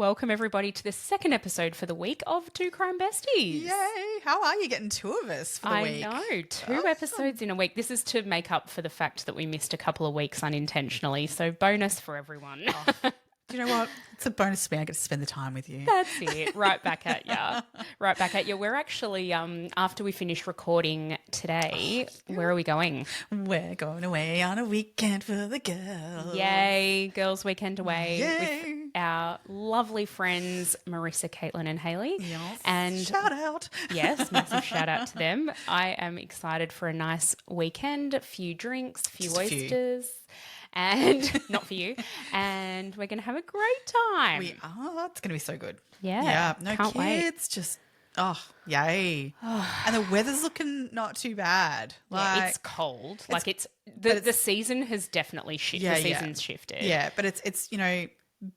Welcome everybody to the second episode for the week of Two Crime Besties. Yay! How are you getting two of us for the week? I know, two episodes in a week. This is to make up for the fact that we missed a couple of weeks unintentionally, so bonus for everyone. Oh, do you know what? It's a bonus for me. I get to spend the time with you. That's it. Right back at ya. Right back at you. We're actually, after we finish recording today, where are we going? We're going away on a weekend for the girls. Yay, girls' weekend away. Yay. With our lovely friends Marissa, Caitlin and Hayley. Yes. And shout out. Yes, massive shout out to them. I am excited for a nice weekend, a few drinks, a few oysters. And not for you. And we're going to have a great time. We are. It's going to be so good. Yeah. Yeah. No can't wait. kids. Just, yay. And the weather's looking not too bad. Yeah, it's cold. Like it's the season has definitely shifted. Yeah, the season's shifted. Yeah, but it's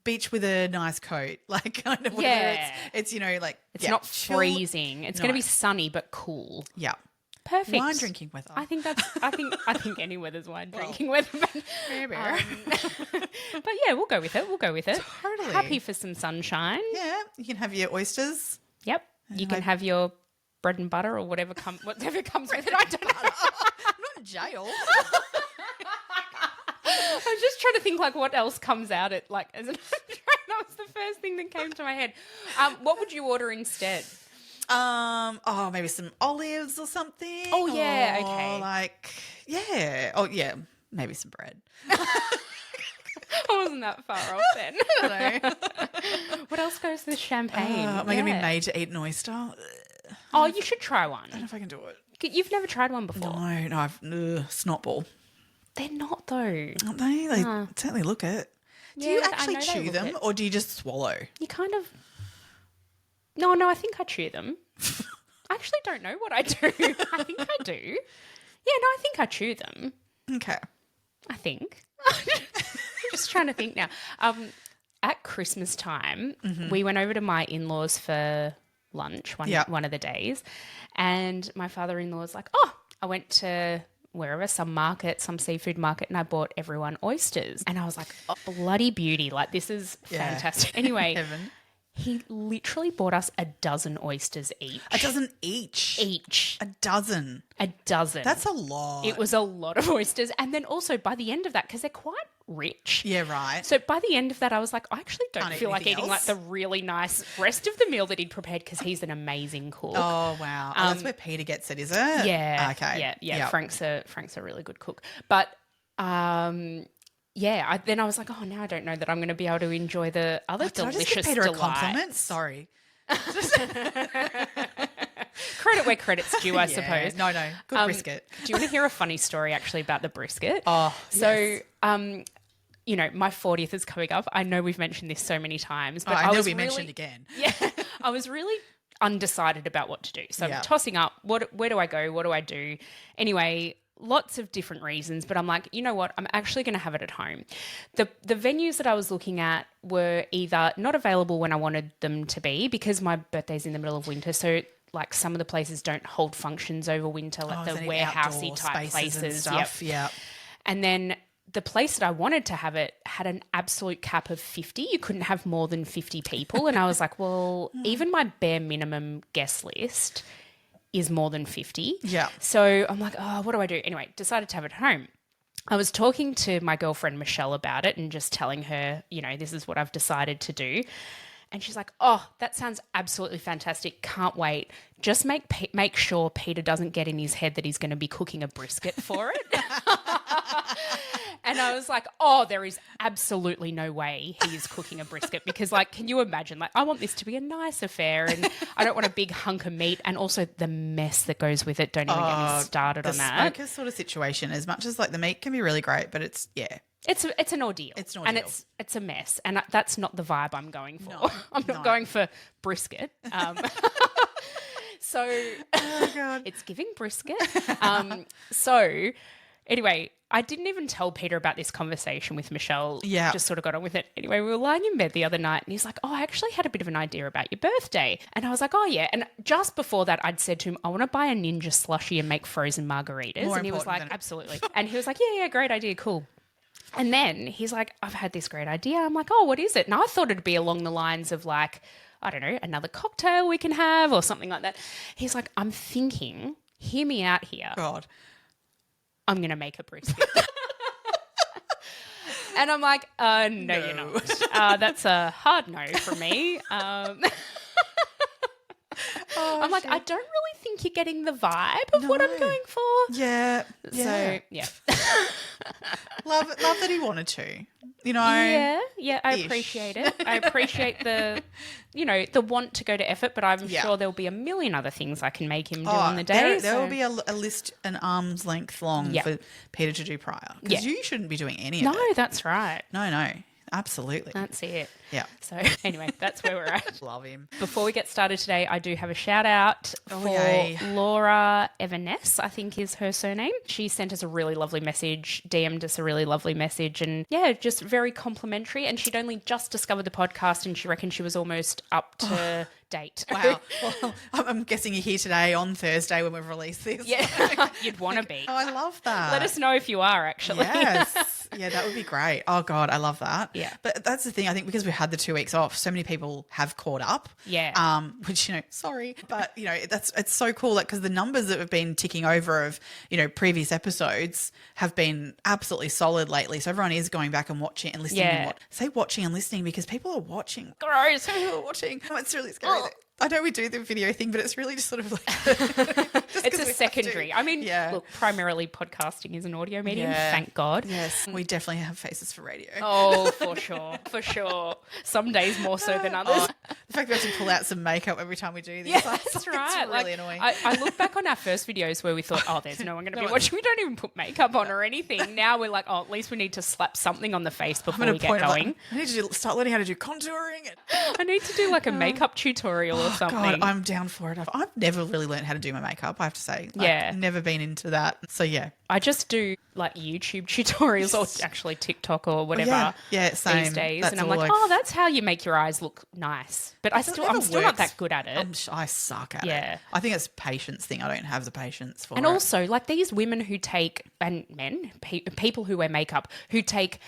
beach with a nice coat, like kind of. Yeah. It's like it's not freezing. It's going to be sunny but cool. Yeah. Perfect. Wine drinking weather. I think any weather's wine drinking weather. But, maybe. But yeah, we'll go with it. Totally. Happy for some sunshine. Yeah, you can have your oysters. Yep. You can have your bread and butter or whatever comes with it. I don't know. I'm not in jail. I'm just trying to think like what else comes out at like as an that was the first thing that came to my head. What would you order instead? Maybe some olives or something. Oh yeah, okay. Maybe some bread. I wasn't that far off then. What else goes with champagne? Am I going to be made to eat an oyster? Oh, you should try one. I don't know if I can do it. You've never tried one before? No, I've snotball. They're not though. Aren't they? They certainly look it. Do you actually chew them or do you just swallow? You kind of... No, I think I chew them. I actually don't know what I do. I think I do. Yeah, no, I think I chew them. Okay. I think. I'm just trying to think now. At Christmas time, we went over to my in-laws for lunch one of the days, and my father-in-law was like, I went to wherever, some seafood market, and I bought everyone oysters. And I was like, bloody beauty. Like, this is fantastic. Anyway, Heaven. He literally bought us a dozen oysters each. A dozen each? Each. A dozen? A dozen. That's a lot. It was a lot of oysters. And then also by the end of that, because they're quite rich. Yeah, right. So by the end of that, I was like, I actually don't feel like eating like the really nice rest of the meal that he'd prepared because he's an amazing cook. Oh, wow. that's where Peter gets it, is it? Yeah. Okay. Yeah. Yep. Frank's a really good cook. But then I was like, now I don't know that I'm going to be able to enjoy the other delicious delights. Did I just give Peter delights. a compliment? Sorry. Credit where credit's due, I suppose. No. Good brisket. Do you want to hear a funny story actually about the brisket? Oh, so, yes. My 40th is coming up. I know we've mentioned this so many times, but I will be mentioned again. Yeah, I was really undecided about what to do. So I'm tossing up, where do I go? What do I do? Anyway, lots of different reasons, but I'm like, you know what? I'm actually going to have it at home. The venues that I was looking at were either not available when I wanted them to be because my birthday's in the middle of winter, so like some of the places don't hold functions over winter, like the warehousey type places and stuff. Yep. And then the place that I wanted to have it had an absolute cap of 50. You couldn't have more than 50 people. And I was like, well, even my bare minimum guest list is more than 50. Yeah. So I'm like, what do I do? Anyway, decided to have it at home. I was talking to my girlfriend Michelle about it and just telling her, this is what I've decided to do. And she's like, that sounds absolutely fantastic. Can't wait. Just make sure Peter doesn't get in his head that he's going to be cooking a brisket for it. And I was like, there is absolutely no way he is cooking a brisket because, like, can you imagine? Like, I want this to be a nice affair and I don't want a big hunk of meat and also the mess that goes with it. Don't even get me started on that. The smoker sort of situation, as much as, like, the meat can be really great, but it's an ordeal. It's an ordeal. And it's a mess. And that's not the vibe I'm going for. No, I'm not going for brisket. So it's giving brisket. So anyway, I didn't even tell Peter about this conversation with Michelle. Yeah. Just sort of got on with it. Anyway, we were lying in bed the other night and he's like, I actually had a bit of an idea about your birthday. And I was like, yeah. And just before that, I'd said to him, I want to buy a Ninja slushie and make frozen margaritas. And he was like, absolutely. And he was like, yeah, great idea, cool. And then he's like, I've had this great idea. I'm like, oh, what is it? And I thought it'd be along the lines of like, I don't know, another cocktail we can have or something like that. He's like, I'm thinking, hear me out here. God. I'm going to make a brisket. And I'm like, no, you're not. That's a hard no from me. I'm like, I don't really think you're getting the vibe of what I'm going for. Yeah. So, yeah. Love that he wanted to, you know. Yeah, I appreciate it. I appreciate the want to go to effort, but I'm sure there'll be a million other things I can make him do on the day. There will be a list an arm's length long for Peter to do prior. Because you shouldn't be doing any of it. No, that's right. No. Absolutely. That's it. Yeah. So anyway, that's where we're at. Love him. Before we get started today, I do have a shout out for Laura Everness, I think is her surname. She sent us a really lovely message, DM'd us a really lovely message, and just very complimentary. And she'd only just discovered the podcast and she reckoned she was almost up to date. Wow. Well, I'm guessing you're here today on Thursday when we've released this. Yeah, you'd want to be. Oh, I love that. Let us know if you are, actually. Yes. Yeah, that would be great. Oh, God, I love that. Yeah. But that's the thing. I think because we had the 2 weeks off, so many people have caught up. Yeah. Which, sorry. But, it's so cool because the numbers that have been ticking over of, previous episodes have been absolutely solid lately. So everyone is going back and watching and listening. Yeah. Say watching and listening because people are watching. Gross. People are watching. Oh, it's really scary. I know we do the video thing, but it's really just sort of like... it's a secondary. I mean, look, primarily podcasting is an audio medium, thank God. Yes, we definitely have faces for radio. Oh, for sure, for sure. Some days more so than others. The fact that we have to pull out some makeup every time we do this. Yeah, that's right. It's really annoying. I look back on our first videos where we thought, there's no one going to be watching. We don't even put makeup on or anything. Now we're like, at least we need to slap something on the face before we get going. I need to start learning how to do contouring. I need to do like a makeup tutorial or something. God, I'm down for it. I've never really learned how to do my makeup, I have to say. Never been into that. So, yeah. I just do like YouTube tutorials or actually TikTok or whatever same. These days. That's and I'm like, that's how you make your eyes look nice. But I'm still not that good at it. I suck at it. I think it's a patience thing. I don't have the patience for it. And also, like these women who take, and men, people who wear makeup, who take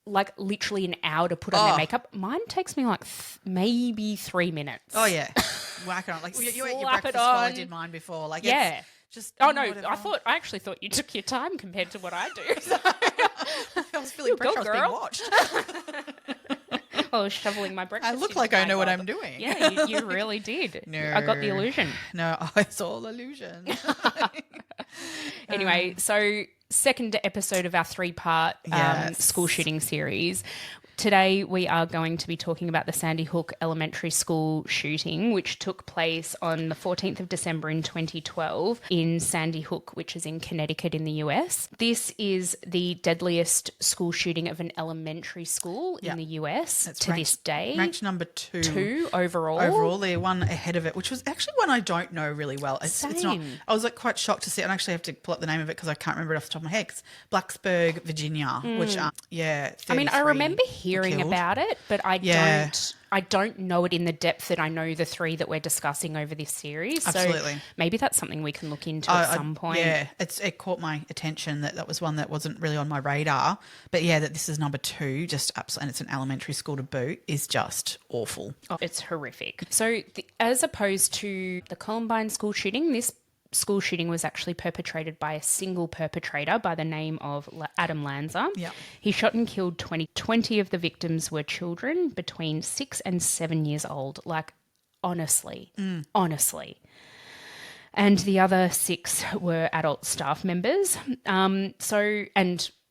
like literally an hour to put on their makeup. Mine takes me like maybe 3 minutes. Oh, yeah. Whack it on. Like, you ate your breakfast while I did mine before. Like, just no, whatever. I actually thought you took your time compared to what I do. So. I was feeling pressure. I was being watched. I was shoveling my breakfast. I look like I know what I'm doing. Yeah, you really did. No. I got the illusion. No, it's all illusion. Anyway, so second episode of our 3-part school shooting series. Today we are going to be talking about the Sandy Hook Elementary School shooting, which took place on the 14th of December in 2012 in Sandy Hook, which is in Connecticut in the US. This is the deadliest school shooting of an elementary school in the US this day. Ranked number 2. 2 overall. Overall, they're one ahead of it, which was actually one I don't know really well. It's not. I was like quite shocked to see it, and actually have to pull up the name of it because I can't remember it off the top of my head. It's Blacksburg, Virginia, which, I mean, I remember hearing about it, but I don't know it in the depth that I know the 3 that we're discussing over this series. Absolutely. So maybe that's something we can look into at some point. Yeah, it caught my attention that was one that wasn't really on my radar. But yeah, that this is number 2, just absolutely, and it's an elementary school to boot, is just awful. Oh, it's horrific. So as opposed to the Columbine school shooting, this school shooting was actually perpetrated by a single perpetrator by the name of Adam Lanza. Yeah. He shot and killed 20 of the victims were children between 6 and 7 years old. Like, honestly. And the other 6 were adult staff members. And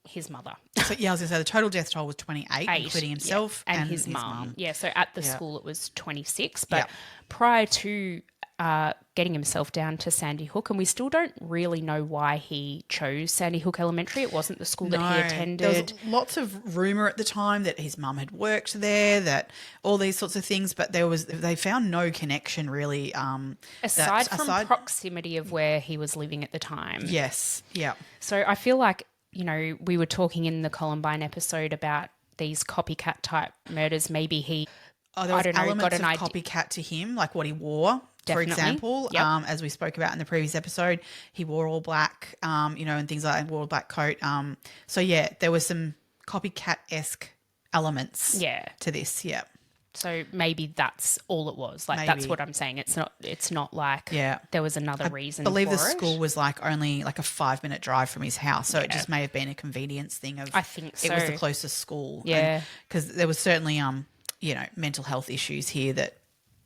his mother. So, I was going to say the total death toll was 28, including himself and his mum. Yeah, so at the school it was 26. But prior to getting himself down to Sandy Hook, and we still don't really know why he chose Sandy Hook Elementary. It wasn't the school that he attended. There was lots of rumour at the time that his mum had worked there, that all these sorts of things, but they found no connection really. Aside from proximity of where he was living at the time. Yes, yeah. So I feel like, we were talking in the Columbine episode about these copycat type murders. Maybe he... there was elements of copycat to him, like what he wore. For Definitely. example, Yep. as we spoke about in the previous episode, he wore all black, and things like that, wore a black coat. So yeah, there were some copycat-esque elements Yeah. to this. Yeah. So maybe that's all it was. Like that's Maybe. what I'm saying. It's not like Yeah. there was another reason I believe for the it. school was like only like a 5-minute drive from his house. So it Yeah. just may have been a convenience thing of I think it was so. the closest school. Yeah. Because there was certainly mental health issues here that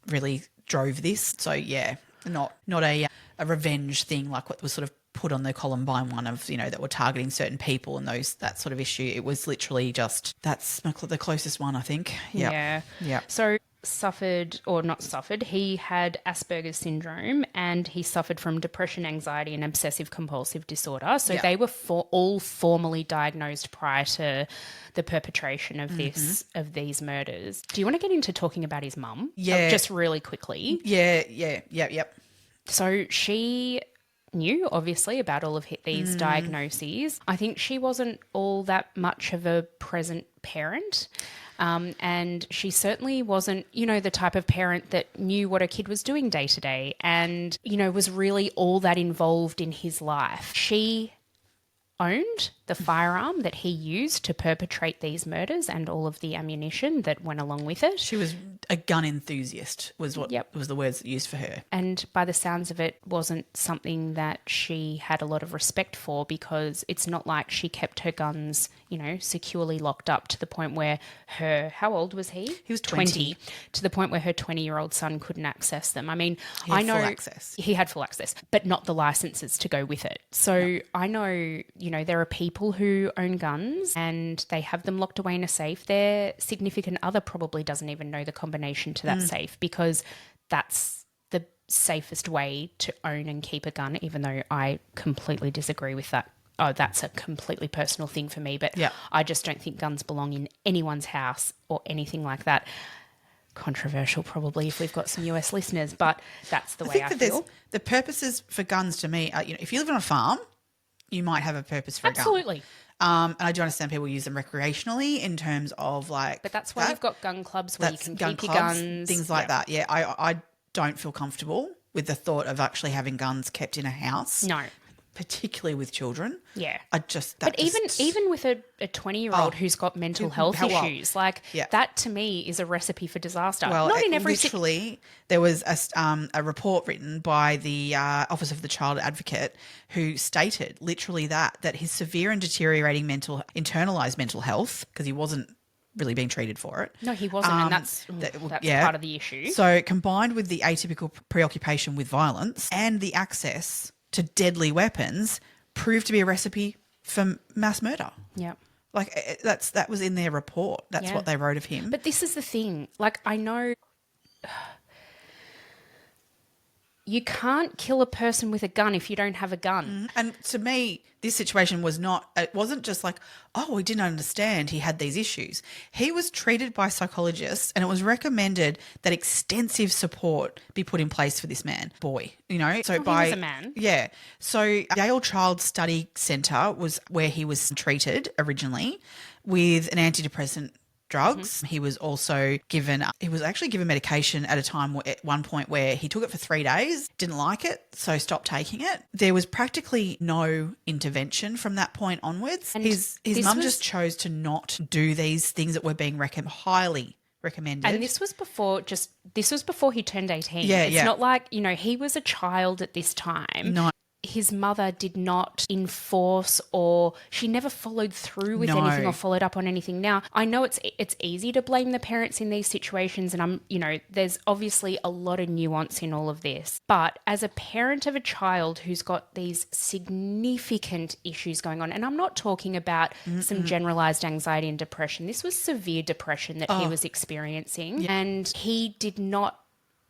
really drove this. So yeah, not a revenge thing like what was sort of put on the Columbine one of, that were targeting certain people and that sort of issue. It was literally just that's the closest one, I think. Yep. Yeah. Yeah. So he had Asperger's syndrome and he suffered from depression, anxiety and obsessive compulsive disorder. So Yeah. they were all formally diagnosed prior to the perpetration of these murders. Do you want to get into talking about his mum? Yeah. Just really quickly. Yep. So she knew, obviously, about all of these diagnoses. I think she wasn't all that much of a present parent. And she certainly wasn't, the type of parent that knew what her kid was doing day to day and, was really all that involved in his life. She owned the firearm that he used to perpetrate these murders and all of the ammunition that went along with it. She was a gun enthusiast was what Yep. was the words used for her. And by the sounds of it, wasn't something that she had a lot of respect for because it's not like she kept her guns, securely locked up to the point where how old was he? He was 20. To the point where her 20-year-old son couldn't access them. I mean, He had I know full access. he had full access, but not the licenses to go with it. So I know, there are people who own guns and they have them locked away in a safe. Their significant other probably doesn't even know the combination to that safe because that's the safest way to own and keep a gun, even though I completely disagree with that. Oh, that's a completely personal thing for me, but Yeah. I just don't think guns belong in anyone's house or anything like that. Controversial probably if we've got some US listeners, but that's the way I feel. The purposes for guns to me are, if you live on a farm, you might have a purpose for a gun. Absolutely. And I do understand people use them recreationally in terms of like. But that's why you've got gun clubs where you can keep your guns. Things like that. Yeah, I don't feel comfortable with the thought of actually having guns kept in a house. No. Particularly with children. Yeah. But even with a 20-year-old who's got mental health issues, that to me is a recipe for disaster. Well, not in every literally, there was a report written by the Office of the Child Advocate who stated literally that his severe and deteriorating internalized mental health, because he wasn't really being treated for it. No, he wasn't, and that's part of the issue. So combined with the atypical preoccupation with violence and the access to deadly weapons proved to be a recipe for mass murder. Yeah. Like that was in their report. That's what they wrote of him. But this is the thing. Like, I know you can't kill a person with a gun if you don't have a gun. And to me, this situation it wasn't just like, oh, we didn't understand he had these issues. He was treated by psychologists and it was recommended that extensive support be put in place for this boy. So he was a man. Yeah. So Yale Child Study Centre was where he was treated originally with an antidepressant drugs. He was also given medication at one point where he took it for 3 days, didn't like it, so stopped taking it. There was practically no intervention from that point onwards. And his mum just chose to not do these things that were being highly recommended. And this was before he turned 18. Yeah, it's not like, he was a child at this time. No. His mother did not enforce or she never followed through with anything or followed up on anything. Now, I know it's easy to blame the parents in these situations and there's obviously a lot of nuance in all of this. But as a parent of a child who's got these significant issues going on, and I'm not talking about some generalized anxiety and depression. This was severe depression that he was experiencing and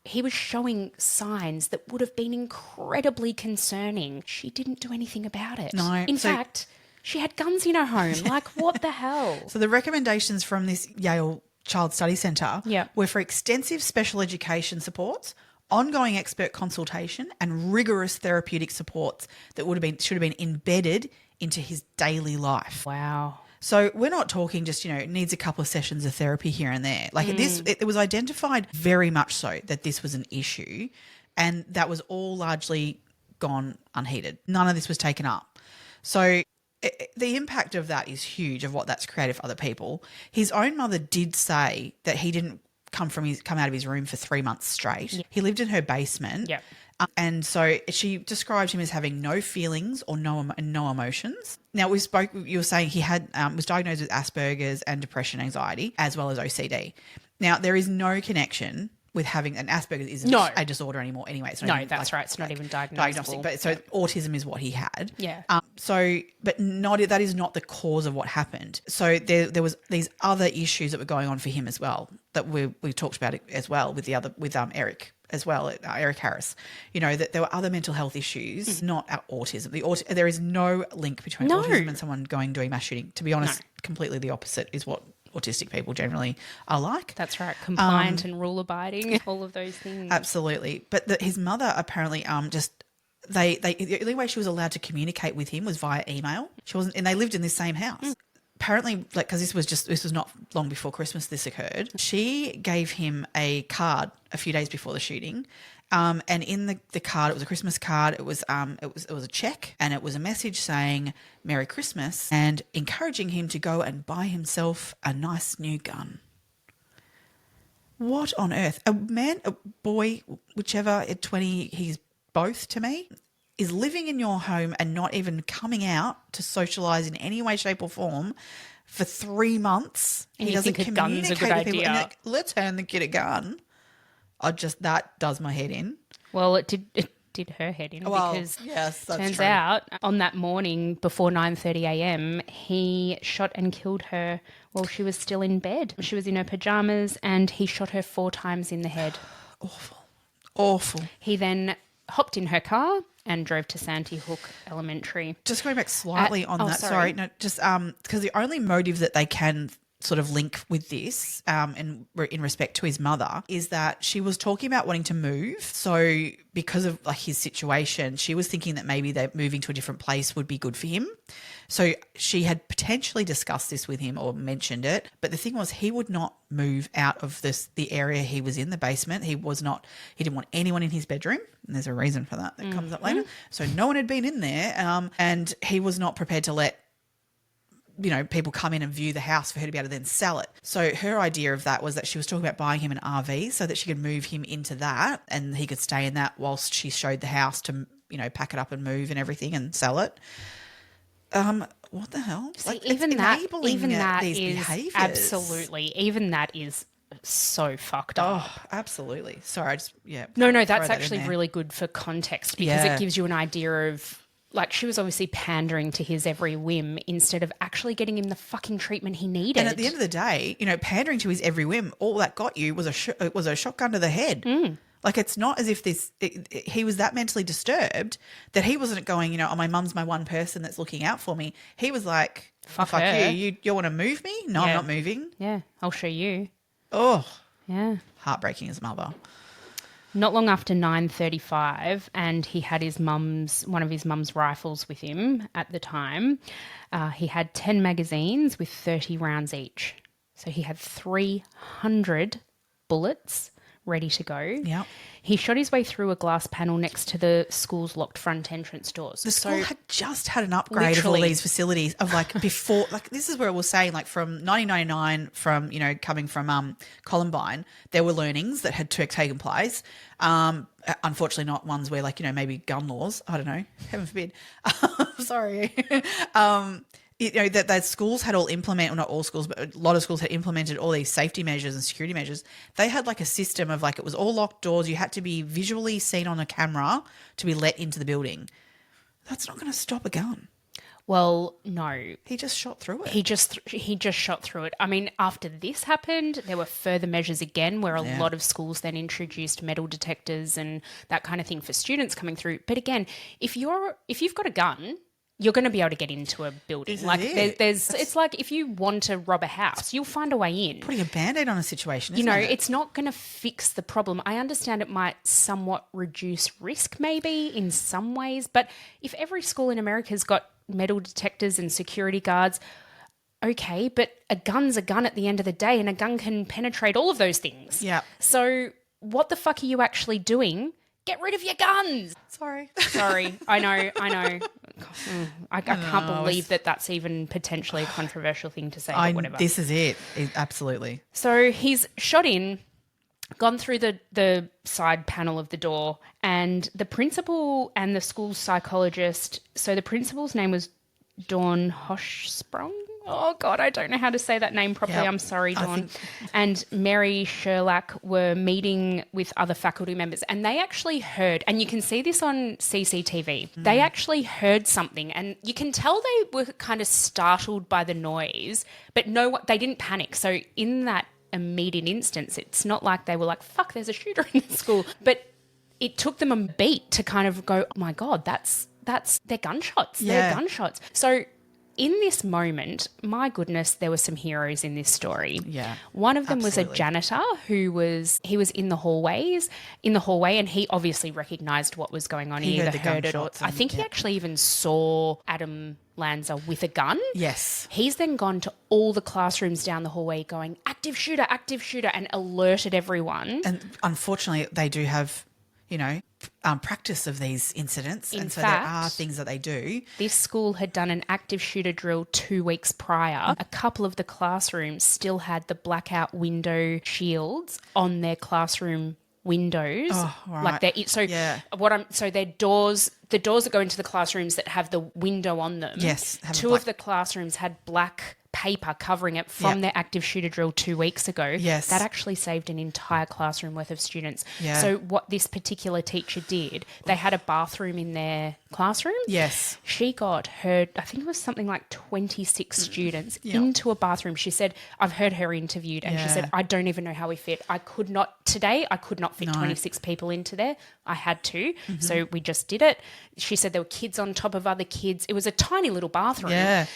he was showing signs that would have been incredibly concerning. She didn't do anything about it. No. In fact, she had guns in her home. Like, what the hell? So the recommendations from this Yale Child Study Centre were for extensive special education supports, ongoing expert consultation, and rigorous therapeutic supports that should have been embedded into his daily life. Wow. So we're not talking just, needs a couple of sessions of therapy here and there. Like it was identified very much so that this was an issue And that was all largely gone unheeded. None of this was taken up. So the impact of that is huge, of what that's created for other people. His own mother did say that he didn't come out of his room for 3 months straight. Yeah. He lived in her basement. Yeah. And so she described him as having no feelings or no emotions. Now, you were saying he had was diagnosed with Asperger's and depression, anxiety, as well as OCD. Now, there is no connection with having an Asperger's isn't a disorder anymore anyway. It's not even, that's right. It's not even diagnosable. diagnostic. But so autism is what he had. Yeah. That is not the cause of what happened. So there was these other issues that were going on for him as well, that we talked about it as well with Eric as well, Eric Harris. You know, that there were other mental health issues, not autism. There is no link between autism and someone doing mass shooting. To be honest, completely the opposite is what autistic people generally are like. That's right. Compliant and rule abiding, all of those things. Absolutely. But his mother apparently the only way she was allowed to communicate with him was via email. She wasn't, and they lived in the same house. Apparently, because this was not long before Christmas this occurred, she gave him a card a few days before the shooting. And in the card, it was a Christmas card. It was a check, and it was a message saying Merry Christmas and encouraging him to go and buy himself a nice new gun. What on earth? A boy, whichever, at 20, he's both to me, is living in your home and not even coming out to socialise in any way, shape or form for 3 months. And he doesn't think a gun's a good idea. And let's hand the kid a gun. That does my head in. Well, it did her head in, because yes, that's turns true. out on that morning before 9:30 a.m. he shot and killed her while she was still in bed. She was in her pajamas and he shot her 4 times in the head. Awful. He then hopped in her car and drove to Sandy Hook Elementary. Just going back slightly on that. Sorry. No, just because the only motive that they can sort of link with this and in respect to his mother is that she was talking about wanting to move. So because of his situation, she was thinking that maybe that moving to a different place would be good for him. So she had potentially discussed this with him or mentioned it. But the thing was, he would not move out of the area he was in, the basement. He didn't want anyone in his bedroom. And there's a reason for that comes up later. So no one had been in there and he was not prepared to let people come in and view the house for her to be able to then sell it. So her idea of that was that she was talking about buying him an RV so that she could move him into that and he could stay in that whilst she showed the house to, pack it up and move and everything and sell it. What the hell? See, even that is behaviours. Absolutely. Even that is so fucked up. Oh, absolutely. Sorry, No, that's actually really good for context because it gives you an idea of, she was obviously pandering to his every whim instead of actually getting him the fucking treatment he needed. And at the end of the day, pandering to his every whim, all that got you was a shotgun to the head. It's not as if he was that mentally disturbed that he wasn't going, my mum's my one person that's looking out for me. He was like, fuck you. You want to move me? No, I'm not moving. Yeah, I'll show you. Oh. Yeah. Heartbreaking as mother. Not long after 9:35, and he had one of his mum's rifles with him at the time. He had 10 magazines with 30 rounds each. So he had 300 bullets ready to go. Yeah. He shot his way through a glass panel next to the school's locked front entrance doors. The school had just had an upgrade of all these facilities of before, this is where we're saying from 1999 from, coming from Columbine, there were learnings that had taken place. Unfortunately not ones where maybe gun laws, I don't know, heaven forbid. Sorry. That schools had all implemented, well, not all schools, but a lot of schools had implemented all these safety measures and security measures. They had a system of it was all locked doors. You had to be visually seen on a camera to be let into the building. That's not going to stop a gun. Well, no. He just shot through it. He just shot through it. I mean, after this happened, there were further measures again where a lot of schools then introduced metal detectors and that kind of thing for students coming through. But again, if you've got a gun, you're going to be able to get into a building. It's like if you want to rob a house, you'll find a way in. Putting a Band-Aid on a situation, isn't it? It's not going to fix the problem. I understand it might somewhat reduce risk maybe in some ways, but if every school in America's got metal detectors and security guards, okay, but a gun's a gun at the end of the day and a gun can penetrate all of those things. Yeah. So what the fuck are you actually doing get rid of your guns. Sorry. Sorry, I know. I can't believe that that's even potentially a controversial thing to say, but whatever. This is it. Absolutely. So he's shot in, gone through the side panel of the door, and the principal and the school psychologist, so the principal's name was Dawn Hochsprung. Oh, God, I don't know how to say that name properly. Yep. I'm sorry, Dawn. And Mary Sherlock were meeting with other faculty members, and they actually heard, and you can see this on CCTV, they actually heard something, and you can tell they were kind of startled by the noise, but they didn't panic. So in that immediate instance, it's not like they were like, fuck, there's a shooter in the school. But it took them a beat to kind of go, oh, my God, that's they're gunshots. Yeah. They're gunshots. So in this moment, my goodness, there were some heroes in this story. Yeah, one of them was a absolutely. janitor he was in the hallway, and he obviously recognised what was going on. He He heard either the heard it or gunshots I think he yeah. actually even saw Adam Lanza with a gun. Yes. He's then gone to all the classrooms down the hallway going, active shooter, and alerted everyone. And unfortunately, they do have, practice of these incidents. In and so fact, there are things that they do. This school had done an active shooter drill 2 weeks prior. A couple of the classrooms still had the blackout window shields on their classroom windows. Oh, right. Like their doors, the doors that go into the classrooms that have the window on them. Yes. Two of the classrooms had black paper covering it from their active shooter drill 2 weeks ago. Yes. That actually saved an entire classroom worth of students. Yeah. So what this particular teacher did, they had a bathroom in their classroom. Yes. She got her, I think it was something like 26 students into a bathroom. She said, I've heard her interviewed, and she said, I don't even know how we fit. I could not fit 26 people into there. I had to. So we just did it. She said there were kids on top of other kids. It was a tiny little bathroom. Yeah.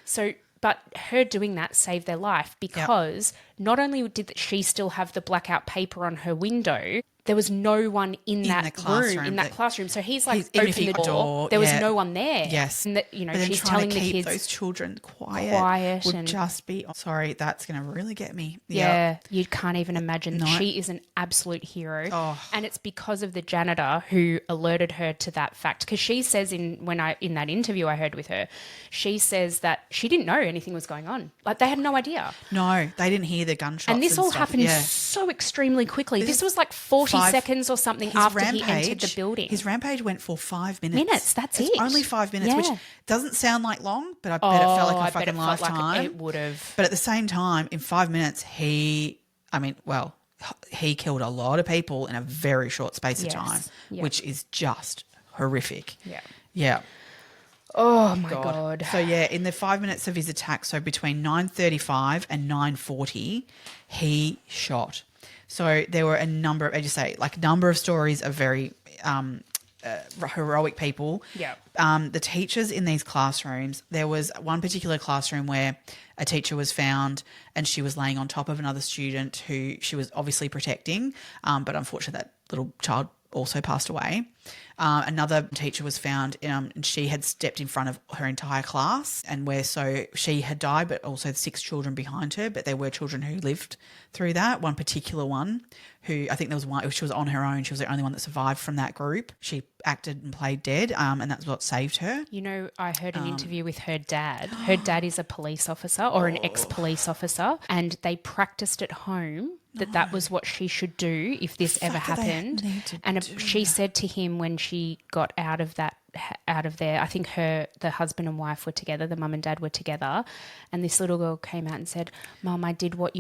So, but her doing that saved their life because not only did she still have the blackout paper on her window, there was no one in that classroom. So he's like, even if open he the door. There was no one there. Yes. And that, But then she's trying telling to the keep kids those children quiet would just be, sorry, that's going to really get me. Yeah, you can't even imagine. No. She is an absolute hero. Oh. And it's because of the janitor who alerted her to that fact. Because she says in that interview I heard with her, she says that she didn't know anything was going on. Like, they had no idea. No, they didn't hear the gunshots. And this all stuff. happened Yeah. so extremely quickly. This was like 40 seconds or something after he entered the building. His rampage went for 5 minutes. That's it's it. Only 5 minutes, which doesn't sound like long, but I bet it felt like a fucking lifetime. Like it would have. But at the same time, in 5 minutes, he killed a lot of people in a very short space of time, which is just horrific. Yeah. Yeah. Oh, my God. So, in the 5 minutes of his attack, so between 9:35 and 9:40, he shot. So there were a number of, as you say, like number of stories of very heroic people. Yeah. The teachers in these classrooms, there was one particular classroom where a teacher was found and she was laying on top of another student who she was obviously protecting, but unfortunately that little child also passed away. Another teacher was found and she had stepped in front of her entire class, and so she had died, but also 6 children behind her, but there were children who lived through that. One particular one who, I think there was one, she was on her own. She was the only one that survived from that group. She acted and played dead, and that's what saved her. I heard an interview with her dad. Her dad is a police officer or an ex-police officer, and they practiced at home that was what she should do if this ever happened. And she said to him when she got out of there, I think the husband and wife were together, the mum and dad were together, and this little girl came out and said, Mum, I did what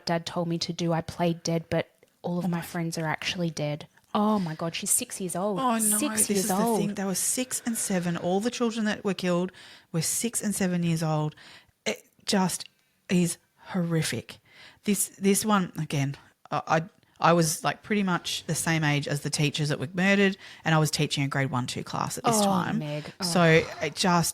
Dad told me to do. I played dead, but all of my friends are actually dead. Oh my God, she's 6 years old. Oh no, 6 this years is old. the thing. They were 6 and 7. All the children that were killed were 6 and 7 years old. It just is horrific. This one, again, I was like pretty much the same age as the teachers that were murdered, and I was teaching a grade 1-2 class at this time. Meg. Oh. So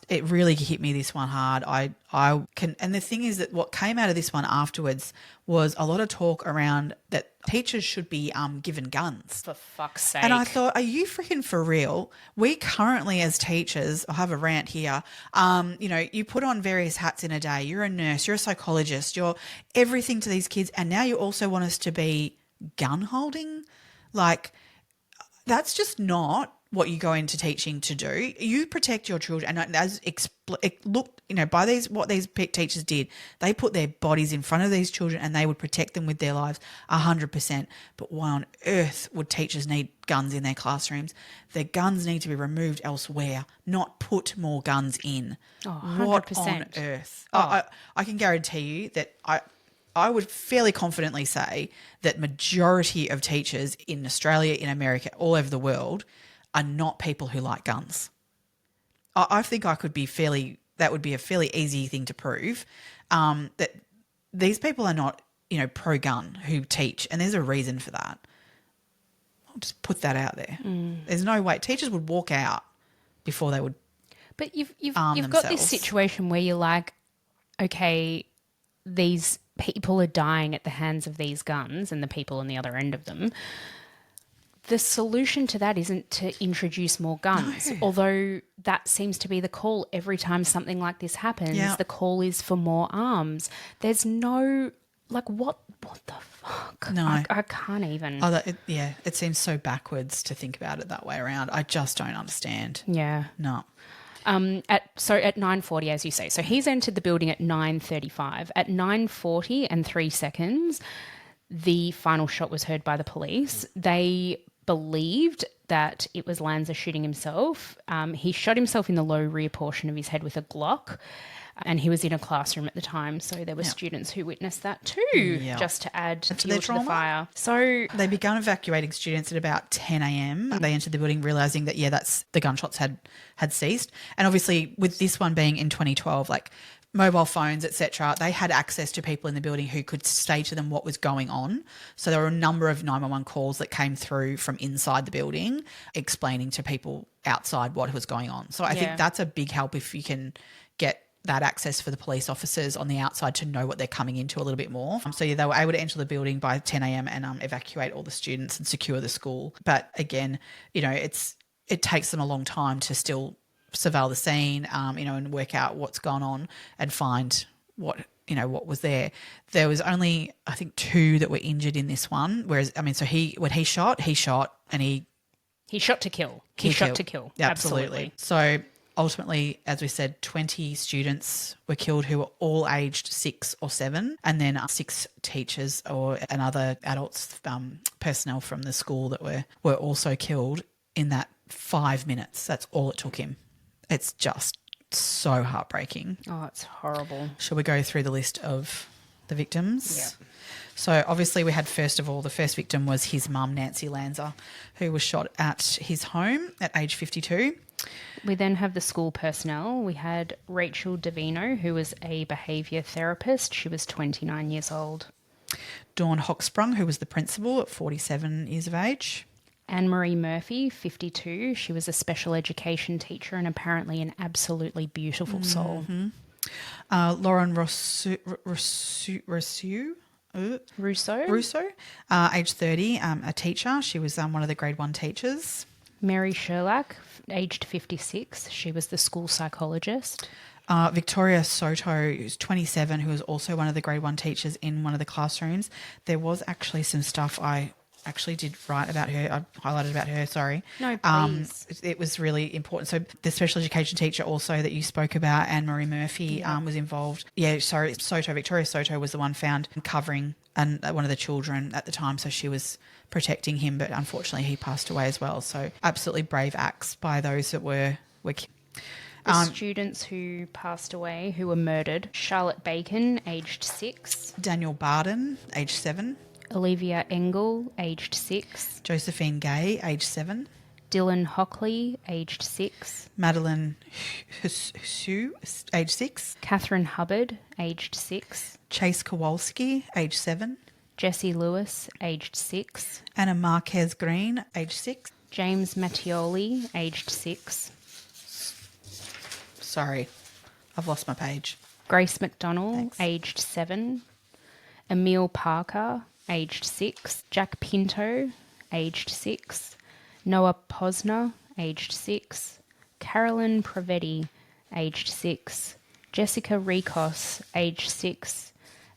it really hit me, this one, hard. And the thing is that what came out of this one afterwards was a lot of talk around that teachers should be given guns. For fuck's sake. And I thought, are you freaking for real? We currently as teachers, I'll have a rant here, you put on various hats in a day. You're a nurse, you're a psychologist, you're everything to these kids, and now you also want us to be gun holding? Like, That's just not what you go into teaching to do. You protect your children, and by what these teachers did, they put their bodies in front of these children and they would protect them with their lives 100%. But why on earth would teachers need guns in their classrooms? Their guns need to be removed elsewhere, not put more guns in. Oh, What 100%. on earth? Oh. I can guarantee you that I would fairly confidently say that majority of teachers in Australia, in America, all over the world are not people who like guns. I think that would be a fairly easy thing to prove, that these people are not, pro-gun who teach, and there's a reason for that. I'll just put that out there. There's no way. Teachers would walk out before they would. But you've arm got this themselves. situation where you're like, okay, these people are dying at the hands of these guns and the people on the other end of them. The solution to that isn't to introduce more guns, although that seems to be the call every time something like this happens. Yeah. The call is for more arms. There's no, what the fuck? No. I can't even. It seems so backwards to think about it that way around. I just don't understand. Yeah. No. At 9:40, as you say. So he's entered the building at 9:35. At 9:40 and 3 seconds, the final shot was heard by the police. They believed that it was Lanza shooting himself. He shot himself in the low rear portion of his head with a Glock, and he was in a classroom at the time, so there were students who witnessed that too, just to add fuel to the fire. So they began evacuating students at about 10 a.m. They entered the building realising that, that's the gunshots had ceased. And obviously with this one being in 2012, mobile phones, etc., they had access to people in the building who could say to them what was going on. So there were a number of 911 calls that came through from inside the building explaining to people outside what was going on. So I think that's a big help if you can get that access for the police officers on the outside to know what they're coming into a little bit more. So they were able to enter the building by 10 a.m. and evacuate all the students and secure the school. But again, it takes them a long time to still surveil the scene, and work out what's gone on and find what was there. There was only, I think, 2 that were injured in this one. Whereas, when he shot and he shot to kill. He shot to kill. Absolutely. So ultimately, as we said, 20 students were killed who were all aged 6 or 7, and then 6 teachers and other adults, personnel from the school that were also killed in that 5 minutes. That's all it took him. It's just so heartbreaking. Oh, it's horrible. Shall we go through the list of the victims? Yeah. So obviously we had, first of all, the first victim was his mum, Nancy Lanza, who was shot at his home at age 52. We then have the school personnel. We had Rachel Davino, who was a behaviour therapist. She was 29 years old. Dawn Hochsprung, who was the principal at 47 years of age. Anne-Marie Murphy, 52. She was a special education teacher and apparently an absolutely beautiful soul. Lauren Rousseau, age 30, a teacher. She was one of the grade 1 teachers. Mary Sherlock, aged 56. She was the school psychologist. Victoria Soto, who's 27, who was also one of the grade 1 teachers in one of the classrooms. There was actually some stuff I actually did write about her. I highlighted about her, sorry. No, please. It was really important. So the special education teacher also that you spoke about, Anne-Marie Murphy, was involved. Victoria Soto was the one found covering one of the children at the time, so she was protecting him, but unfortunately he passed away as well. So absolutely brave acts by those that were killed. The students who passed away, who were murdered: Charlotte Bacon, aged 6. Daniel Barden, aged 7. Olivia Engel, aged 6. Josephine Gay, aged 7. Dylan Hockley, aged 6. Madeline Hsu, aged 6. Catherine Hubbard, aged 6. Chase Kowalski, aged 7. Jessie Lewis, aged 6. Anna Marquez Green, aged 6. James Mattioli, aged 6. Sorry, I've lost my page. Grace McDonnell, Thanks. aged 7. Emil Parker, aged 6. Jack Pinto, aged 6. Noah Posner, aged 6. Carolyn Pravetti, aged 6. Jessica Rikos, aged 6.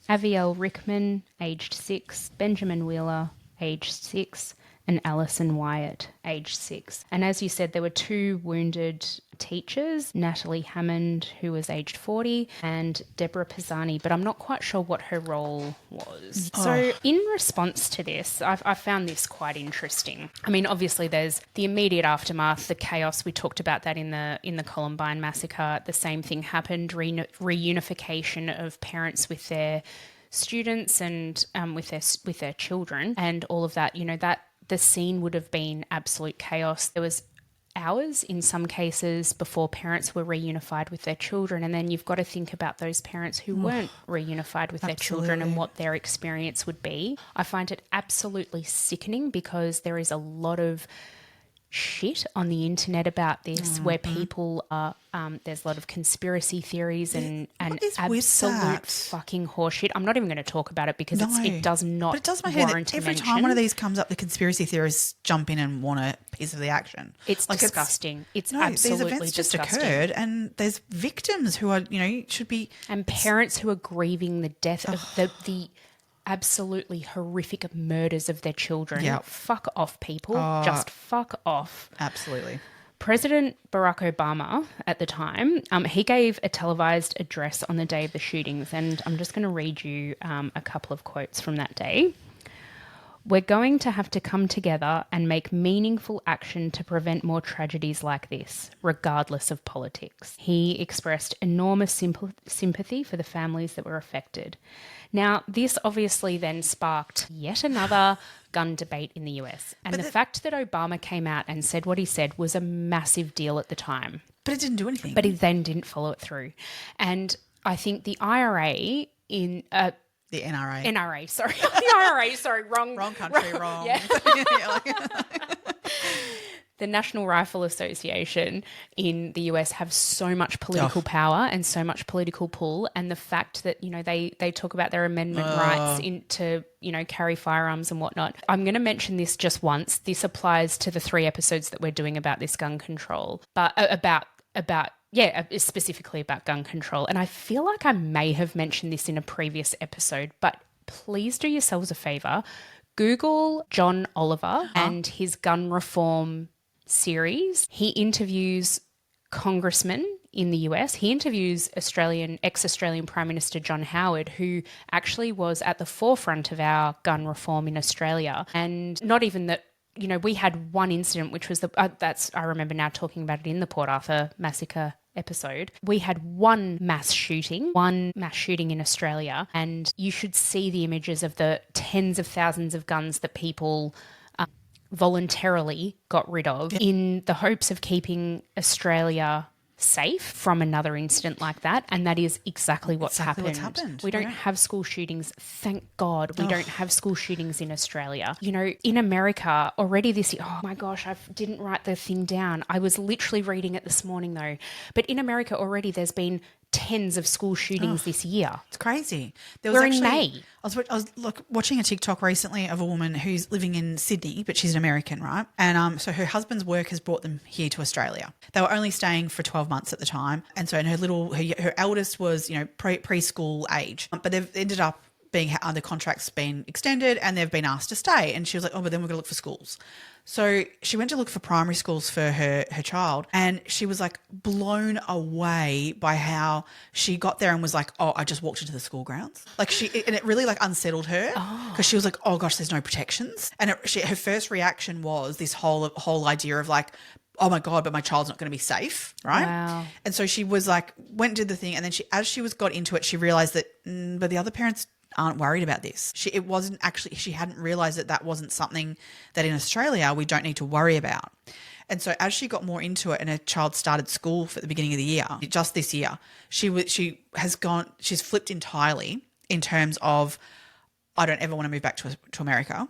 Aviel Rickman, aged 6. Benjamin Wheeler, aged 6. and Alison Wyatt, aged 6. And as you said, there were 2 wounded teachers, Natalie Hammond, who was aged 40, and Deborah Pisani, but I'm not quite sure what her role was. So in response to this, I found this quite interesting. I mean, obviously there's the immediate aftermath, the chaos. We talked about that in the Columbine massacre. The same thing happened, reunification of parents with their students and with their children and all of that. You know, that the scene would have been absolute chaos. There was hours in some cases before parents were reunified with their children, and then you've got to think about those parents who weren't reunified with their children and what their experience would be. I find it absolutely sickening because there is a lot of shit on the internet about this where people are there's a lot of conspiracy theories and absolute fucking horseshit. I'm not even going to talk about it because it does not but it does my warrant head every time one of these comes up, the conspiracy theorists jump in and want a piece of the action. It's like disgusting. It's absolutely these events disgusting. Just occurred, and there's victims who are, should be, and parents who are grieving the death of the absolutely horrific murders of their children. Yep. Fuck off, people. Just fuck off. Absolutely. President Barack Obama at the time, he gave a televised address on the day of the shootings, and I'm just going to read you a couple of quotes from that day. "We're going to have to come together and make meaningful action to prevent more tragedies like this, regardless of politics." He expressed enormous sympathy for the families that were affected. Now, this obviously then sparked yet another gun debate in the US. And the fact that Obama came out and said what he said was a massive deal at the time. But it didn't do anything. But he then didn't follow it through. And I think the IRA in... the NRA. NRA, sorry. The IRA, sorry, wrong country, wrong. Yeah. The National Rifle Association in the US have so much political power and so much political pull, and the fact that, they talk about their amendment rights to carry firearms and whatnot. I'm going to mention this just once. This applies to the 3 episodes that we're doing about this gun control, but specifically about gun control. And I feel like I may have mentioned this in a previous episode, but please do yourselves a favor. Google John Oliver and his gun reform series. He interviews congressmen in the US. He interviews ex-Australian Prime Minister John Howard, who actually was at the forefront of our gun reform in Australia. And not even that, we had one incident, which was I remember now talking about it in the Port Arthur massacre episode. We had one mass shooting in Australia, and you should see the images of the tens of thousands of guns that people voluntarily got rid of in the hopes of keeping Australia safe from another incident like that. And that is exactly what's happened. We don't have school shootings. Thank God we don't have school shootings in Australia. In America already this year, oh my gosh, I didn't write the thing down. I was literally reading it this morning though. But in America already there's been tens of school shootings this year. It's crazy. We're in May. I was watching a TikTok recently of a woman who's living in Sydney, but she's an American, right? And so her husband's work has brought them here to Australia. They were only staying for 12 months at the time. And so her eldest was, preschool age. But they've ended up the contract's been extended and they've been asked to stay. And she was like, but then we're going to look for schools. So she went to look for primary schools for her child, and she was like blown away by how she got there and was like, I just walked into the school grounds. And it really unsettled her because she was like, oh gosh, there's no protections. And her first reaction was this whole idea of like, oh my God, but my child's not going to be safe, right? Wow. And so she was like, went and did the thing, and then as she got into it, she realized that, but the other parents aren't worried about this. She hadn't realized that wasn't something that in Australia we don't need to worry about. And so as she got more into it and her child started school at the beginning of the year, just this year, she's flipped entirely in terms of, I don't ever want to move back to America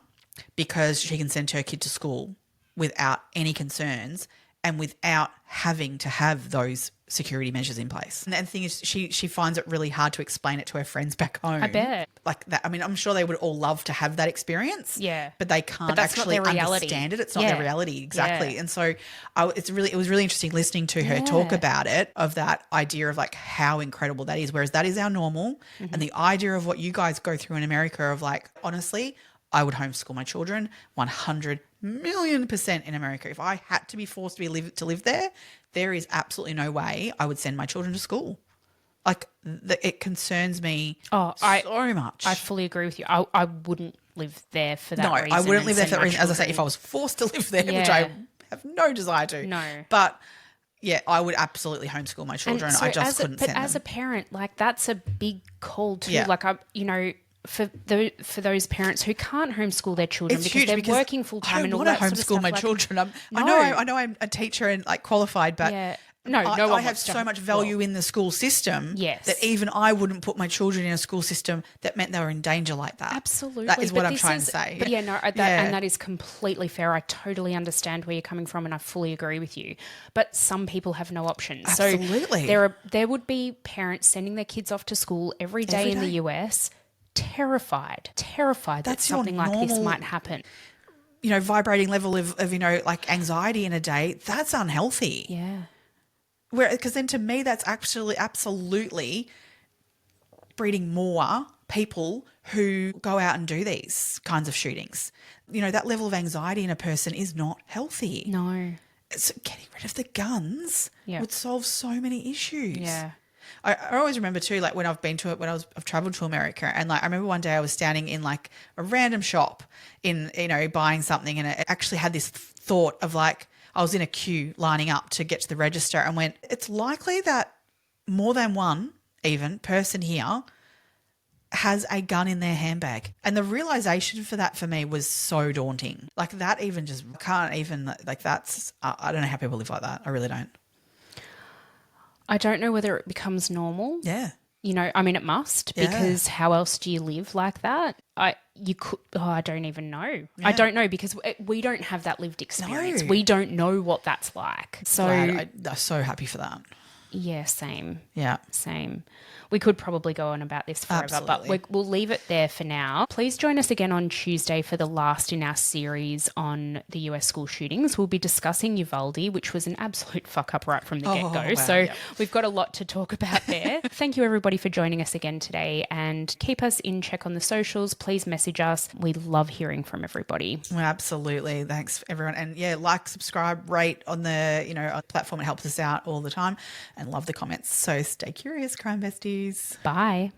because she can send her kid to school without any concerns and without having to have those security measures in place. And the thing is, she finds it really hard to explain it to her friends back home. I bet. Like that. I mean, I'm sure they would all love to have that experience. Yeah. But they can't actually understand it. It's not their reality. Exactly. Yeah. And so it was really interesting listening to her talk about it, of that idea of like how incredible that is. Whereas that is our normal. Mm-hmm. And the idea of what you guys go through in America of like, honestly, I would homeschool my children 100,000,000% in America. If I had to be forced to live there, there is absolutely no way I would send my children to school. Like, it concerns me so much. I fully agree with you. I wouldn't live there for that reason. No, I wouldn't live there for that reason. As I say, if I was forced to live there, which I have no desire to. No. But yeah, I would absolutely homeschool my children. So I just couldn't send them. But as a parent, like, that's a big call too. Yeah. Like, for those parents who can't homeschool their children It's because huge they're working full time and all that sort of stuff. I don't want to homeschool my children. I know I'm a teacher and like qualified, but Yeah. I have so much value in the school system Yes. that even I wouldn't put my children in a school system that meant they were in danger like that. Absolutely. That is what But I'm trying to say. But and that is completely fair. I totally understand where you're coming from and I fully agree with you. But some people have no options. Absolutely. So there would be parents sending their kids off to school every day in the US terrified that something like this might happen. Vibrating level of like anxiety in a day, that's unhealthy. Yeah. Because then to me, that's actually absolutely breeding more people who go out and do these kinds of shootings. That level of anxiety in a person is not healthy. No. So getting rid of the guns would solve so many issues. Yeah. I always remember too, like when I've traveled to America, and like I remember one day I was standing in like a random shop in, buying something, and I actually had this thought of like, I was in a queue lining up to get to the register and went, it's likely that more than one even person here has a gun in their handbag. And the realization for that for me was so daunting. Like that even just can't even, like that's, I don't know how people live like that. I really don't. I don't know whether it becomes normal. Yeah. It must, because how else do you live like that? I don't even know. Yeah. I don't know because we don't have that lived experience. No. We don't know what that's like. So I'm so happy for that. Yeah, same. Yeah. Same. We could probably go on about this forever, Absolutely. but we'll leave it there for now. Please join us again on Tuesday for the last in our series on the US school shootings. We'll be discussing Uvalde, which was an absolute fuck up right from the get-go. Wow. So we've got a lot to talk about there. Thank you, everybody, for joining us again today, and keep us in check on the socials. Please message us. We love hearing from everybody. Well, absolutely. Thanks, everyone. And yeah, like, subscribe, rate on the, on platform. It helps us out all the time, and love the comments. So stay curious, crime besties. Bye.